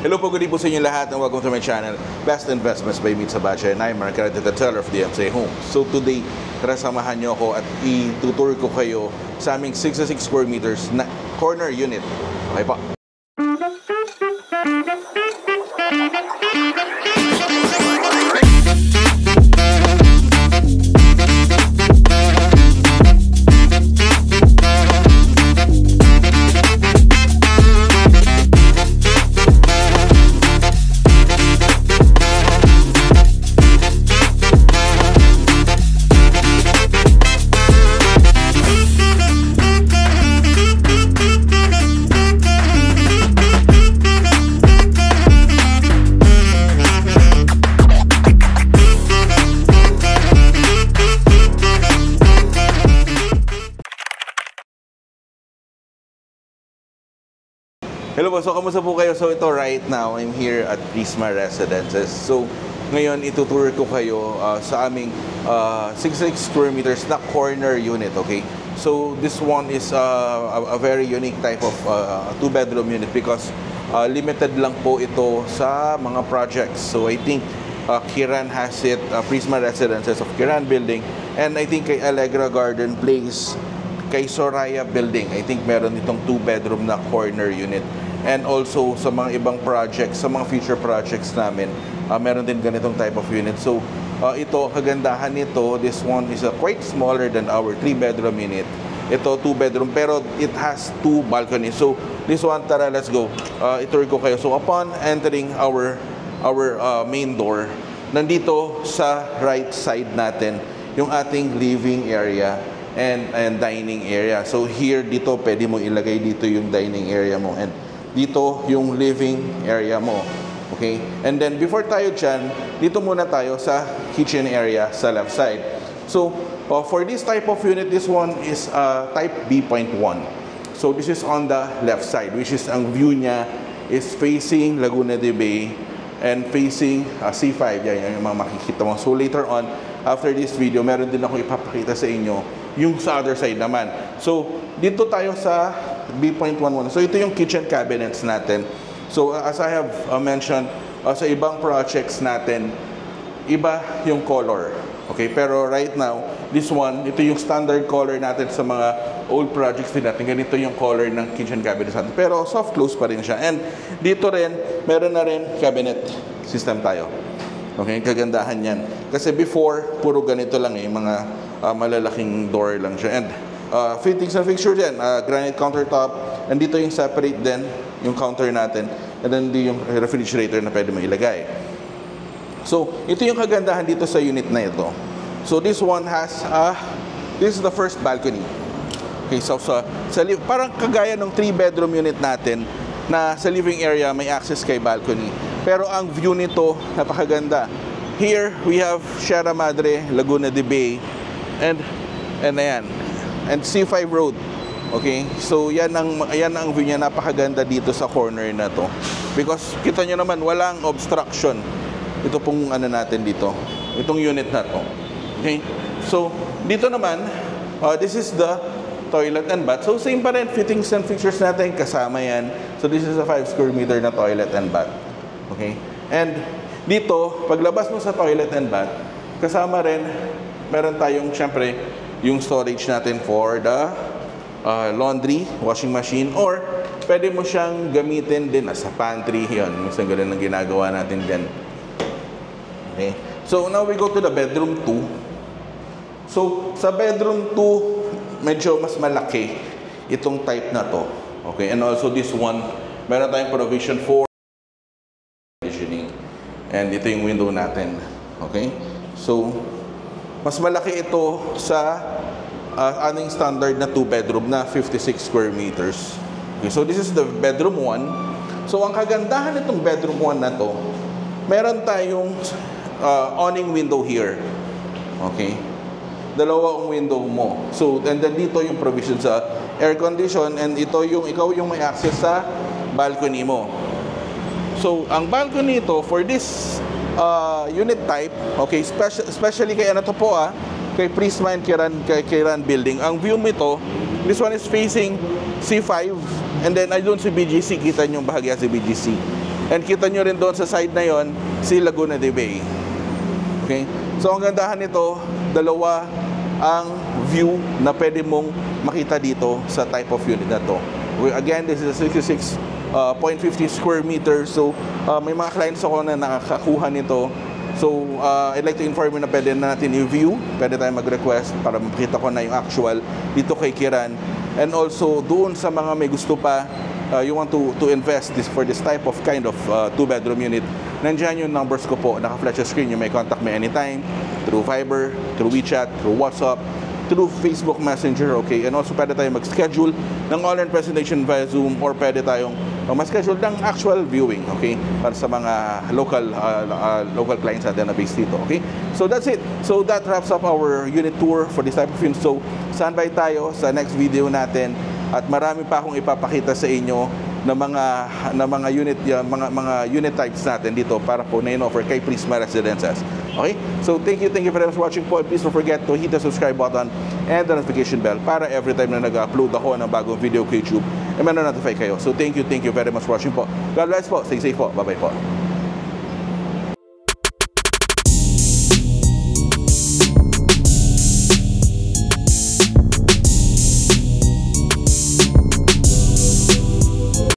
Hello po, good evening po sa inyo lahat and welcome to my channel, Best Investments by Meet Sabache, and I'm Mark Carrete, the seller of DMCA Homes. So today, tara samahan nyo ako at itutur ko kayo sa aming 66 square meters na corner unit. Okay po. Hello po, so kamusta po kayo? So ito right now, I'm here at Prisma Residences. So ngayon itutur ko kayo sa aming 66 square meters na corner unit, okay? So this one is a very unique type of two-bedroom unit because limited lang po ito sa mga projects. So I think Kiran has it, Prisma Residences of Kiran Building, and I think kay Allegra Garden Place, kay Soraya Building, I think meron itong two-bedroom na corner unit. And also sa mga ibang projects, sa mga future projects namin, meron din ganitong type of unit. So ito, kagandahan nito, this one is quite smaller than our 3-bedroom unit. Ito 2-bedroom pero it has 2 balconies. So this one, tara, let's go. Itour ko kayo. So upon entering our main door, nandito sa right side natin yung ating living area and dining area. So here, dito pwede mo ilagay dito yung dining area mo, and dito yung living area mo. Okay? And then before tayo dyan, dito muna tayo sa kitchen area sa left side. So for this type of unit, this one is type B.1. So this is on the left side, which is ang view niya is facing Laguna de Bay and facing C5. Yan yung mga makikita mo. So later on, after this video, meron din ako ipapakita sa inyo yung sa other side naman. So dito tayo sa B.11. So ito yung kitchen cabinets natin. So as I have mentioned, sa ibang projects natin, iba yung color. Okay, pero right now, this one, ito yung standard color natin sa mga old projects din natin. Ganito yung color ng kitchen cabinets natin. Pero soft close pa rin siya. And dito rin, meron na rin cabinet system tayo. Okay, kagandahan yan. Kasi before, puro ganito lang eh, mga malalaking door lang siya. And fittings and fixtures yan, granite countertop, and dito yung separate din yung counter natin, and then yung refrigerator na pwede mo ilagay. So ito yung kagandahan dito sa unit na ito. So this one has this is the first balcony. Okay, so parang kagaya ng 3-bedroom unit natin na sa living area may access kay balcony, pero ang view nito napakaganda. Here we have Sierra Madre, Laguna de Bay, and ayan, and C5 Road. Okay? So yan ang view niya, napakaganda dito sa corner na to. Because kita nyo naman, walang obstruction. Ito pong ano natin dito. Itong unit na to. Okay? So dito naman, this is the toilet and bath. So same pa rin, fittings and fixtures natin, kasama yan. So this is a 5 square meter na toilet and bath. Okay? And dito, paglabas mo sa toilet and bath, kasama rin, meron tayong, syempre, yung storage natin for the laundry, washing machine, or pwede mo siyang gamitin din as a pantry. Yun, isang ganun ang ginagawa natin dyan. Okay. So now we go to the bedroom 2. So sa bedroom 2, medyo mas malaki itong type na to. Okay, and also this one, meron tayong provision for conditioning. And ito yung window natin. Okay? So mas malaki ito sa aning standard na 2-bedroom na 56 square meters. Okay, so this is the bedroom 1. So ang kagandahan nitong bedroom 1 na to, meron tayong awning window here. Okay? Dalawa ang window mo. So, and then dito yung provision sa air condition, and ito yung ikaw yung may access sa balcony mo. So, ang balcony ito for this unit type, okay, especially kay ano to po kay Prisma and Kiran Building. Ang view mo ito, this one is facing C5, and then ayun si BGC, kita nyo bahagya si BGC. And kita nyo rin doon sa side na yon si Laguna de Bay. Okay? So ang gandahan nito, dalawa ang view na pwede mong makita dito sa type of unit na to. Again, this is a 66.50 square meters. So may mga clients ako na nakakakuha nito. So I'd like to inform you na pwede na natin i-view, pwede tayo mag-request para makita ko na yung actual dito kay Kiran. And also doon sa mga may gusto pa, you want to invest for this type of kind of 2-bedroom unit, nandiyan yung numbers ko po, naka-flash sa screen. You may contact me anytime through Viber, through WeChat, through WhatsApp, through Facebook Messenger, okay? And also pwede tayo mag-schedule ng online presentation via Zoom, or pwede tayong mag-schedule ng actual viewing, okay? Para sa mga local clients natin na based dito, okay? So that's it. So that wraps up our unit tour for this type of unit. So standby tayo sa next video natin. At marami pa akong ipapakita sa inyo na mga unit types natin dito para po na in-offer kay Prisma Residences. Okay? So thank you very much for watching po. Please don't forget to hit the subscribe button and the notification bell para every time na nag-upload ako ng bagong video kay YouTube, may notify kayo. So thank you very much for watching po. God bless po. Stay safe po. Bye-bye po.